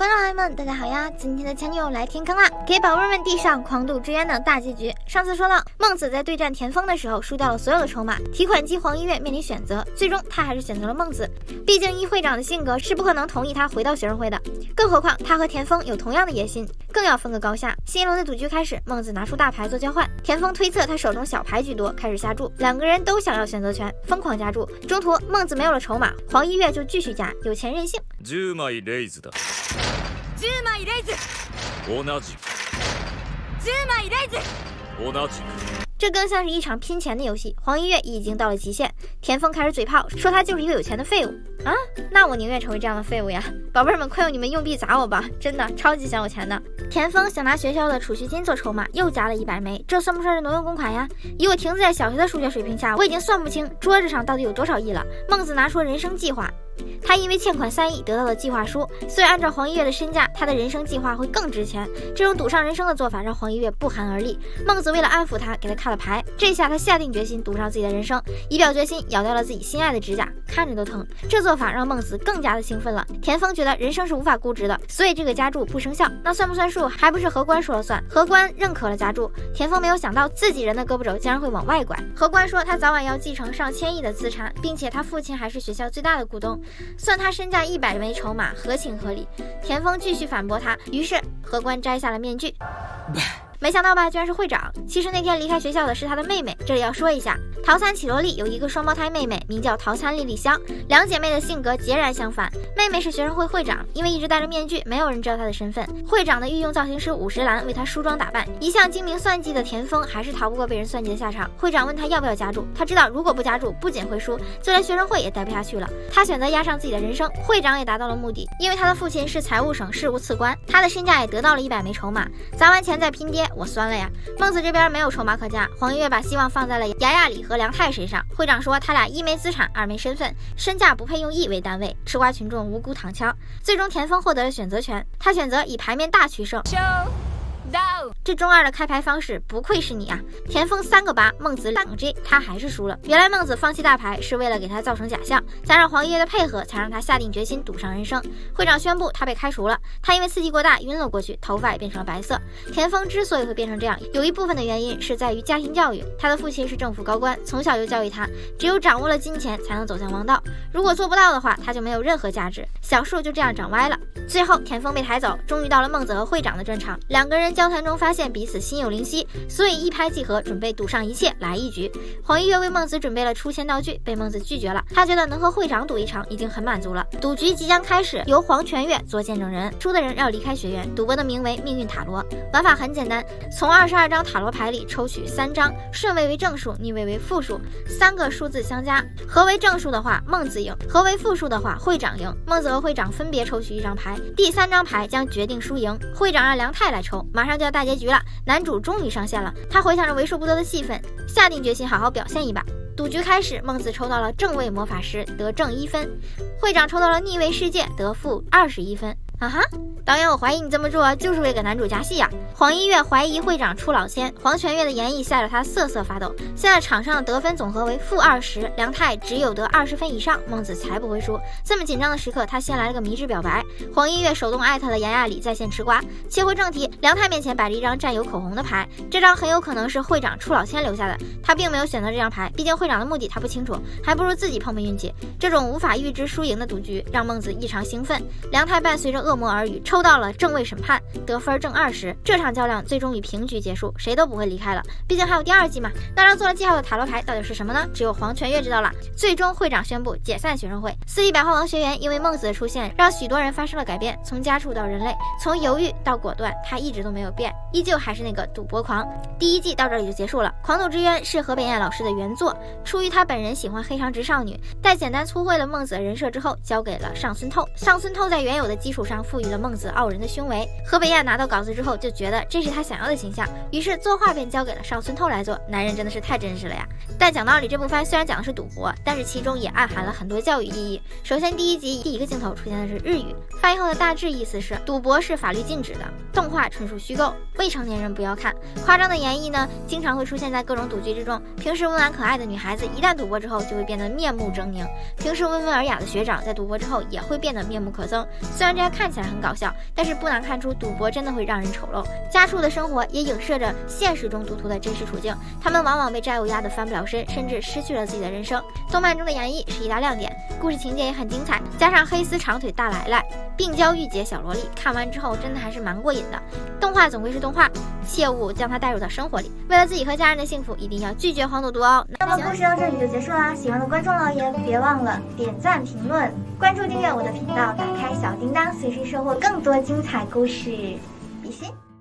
观众朋友们，大家好呀！今天的前女友来填坑啦，给宝贝们递上狂赌之渊的大结局。上次说到，孟子在对战田丰的时候输掉了所有的筹码，提款机黄一月面临选择，最终他还是选择了孟子。毕竟一会长的性格是不可能同意他回到学生会的，更何况他和田丰有同样的野心，更要分个高下。新一轮的赌局开始，孟子拿出大牌做交换，田丰推测他手中小牌居多，开始下注，两个人都想要选择权，疯狂加注。中途孟子没有了筹码，黄一月就继续加，有钱任性。10枚レイズだ。10枚レイズ。同じく。10枚レイズ。同じく。这更像是一场拼钱的游戏，黄一月已经到了极限，田丰开始嘴炮，说他就是一个有钱的废物啊！那我宁愿成为这样的废物呀！宝贝们，快用你们硬币砸我吧，真的超级想有钱的。田丰想拿学校的储蓄金做筹码，又加了100枚，这算不算是挪用公款呀？以我停滞在小学的数学水平下，我已经算不清桌子上到底有多少亿了。孟子拿出人生计划。他因为欠款3亿得到了计划书，所以按照黄一月的身价，他的人生计划会更值钱。这种赌上人生的做法让黄一月不寒而栗。孟子为了安抚他，给他看了牌，这下他下定决心赌上自己的人生，以表决心咬掉了自己心爱的指甲，看着都疼。这做法让孟子更加的兴奋了。田丰觉得人生是无法估值的，所以这个加注不生效。那算不算数还不是荷官说了算，荷官认可了加注。田丰没有想到自己人的胳膊肘竟然会往外拐。荷官说他早晚要继承上千亿的资产，并且他父亲还是学校最大的股东，算他身价100枚筹码，合情合理。田丰继续反驳他，于是荷官摘下了面具。没想到吧，居然是会长。其实那天离开学校的是他的妹妹。这里要说一下，桃三绮罗丽有一个双胞胎妹妹，名叫桃三丽丽香。两姐妹的性格截然相反。妹妹是学生会会长，因为一直戴着面具，没有人知道她的身份。会长的御用造型师50岚为她梳妆打扮。一向精明算计的田丰还是逃不过被人算计的下场。会长问他要不要加注，他知道如果不加注，不仅会输，就连学生会也待不下去了。他选择押上自己的人生。会长也达到了目的，因为他的父亲是财务省事务次官，他的身价也得到了100枚筹码。砸完钱再拼爹，我酸了呀！孟子这边没有筹码可加，黄一月把希望放在了雅雅里和梁太身上。会长说他俩1枚资产，2枚身份，身价不配用亿为单位，吃瓜群众无辜躺枪。最终田丰获得了选择权，他选择以牌面大取胜。这中二的开牌方式不愧是你啊！田丰3个8，孟子2个 J， 他还是输了。原来孟子放弃大牌是为了给他造成假象，加上黄一月的配合，才让他下定决心赌上人生。会长宣布他被开除了，他因为刺激过大晕了过去，头发也变成了白色。田丰之所以会变成这样，有一部分的原因是在于家庭教育。他的父亲是政府高官，从小就教育他，只有掌握了金钱才能走向王道，如果做不到的话，他就没有任何价值。小树就这样长歪了。最后田丰被抬走，终于到了孟子和会长的专场。两个人交谈中发现彼此心有灵犀，所以一拍即合，准备赌上一切来一局。黄一月为孟子准备了出钱道具，被孟子拒绝了。他觉得能和会长赌一场已经很满足了。赌局即将开始，由黄泉月做见证人，输的人要离开学院。赌博的名为命运塔罗，玩法很简单，从22张塔罗牌里抽取3张，顺位为正数，逆位为负数，3个数字相加，合为正数的话孟子赢，合为负数的话会长赢。孟子和会长分别抽取1张牌，第3张牌将决定输赢。会长让梁太来抽，马上就要大结局了，男主终于上线了，他回想着为数不多的戏份，下定决心好好表现一把。赌局开始，孟子抽到了正位魔法师，得正1分；会长抽到了逆位世界，得负21分。啊哈！导演，我怀疑你这么做就是为给男主加戏呀！黄一月怀疑会长出老千，黄泉月的演绎吓得他瑟瑟发抖。现在场上的得分总和为-20，梁太只有得20分以上，孟子才不会输。这么紧张的时刻，他先来了个迷之表白。黄一月手动艾特了雅雅里在线吃瓜。切回正题，梁太面前摆着一张蘸有口红的牌，这张很有可能是会长出老千留下的，他并没有选择这张牌，毕竟会长的目的他不清楚，还不如自己碰碰运气。这种无法预知输赢的赌局让孟子异常兴奋。梁太伴随着恶魔耳语抽到了正位审判，得分正20。这场较量最终以平局结束，谁都不会离开了，毕竟还有第2季嘛。那张做了记号的塔罗牌到底是什么呢？只有黄泉月知道了。最终会长宣布解散学生会。4季百花王学园因为孟子的出现，让许多人发生了改变，从家畜到人类，从犹豫到果断，他一直都没有变，依旧还是那个赌博狂。第1季到这里就结束了。狂赌之渊是河北燕老师的原作，出于他本人喜欢黑长直少女，在简单粗绘了孟子的人设之后，交给了上村透。上村透在原有的基础上赋予了孟子傲人的胸围。河北燕拿到稿子之后就觉得这是他想要的形象，于是作画便交给了上村透来做。男人真的是太真实了呀！但讲道理，这部番虽然讲的是赌博，但是其中也暗含了很多教育意义。首先第1集第1个镜头出现的是日语，翻译后的大致意思是赌博是法律禁止的，动画纯属虚构，未成年人不要看。夸张的演绎呢，经常会出现在各种赌局之中。平时温婉可爱的女孩子一旦赌博之后就会变得面目狰狞，平时温文尔雅的学长在赌博之后也会变得面目可憎。虽然这些看看起来很搞笑，但是不难看出赌博真的会让人丑陋。家畜的生活也影射着现实中赌徒的真实处境，他们往往被债务压得翻不了身，甚至失去了自己的人生。动漫中的演绎是一大亮点，故事情节也很精彩，加上黑丝长腿大来来、病娇御姐小萝莉，看完之后真的还是蛮过瘾的。动画总归是动画，切勿将它带入到生活里。为了自己和家人的幸福，一定要拒绝黄赌毒哦。那么故事到这里就结束啦，喜欢的观众老爷别忘了点赞、评论、关注、订阅我的频道，打开小铃铛，随时收获更多精彩故事。比心。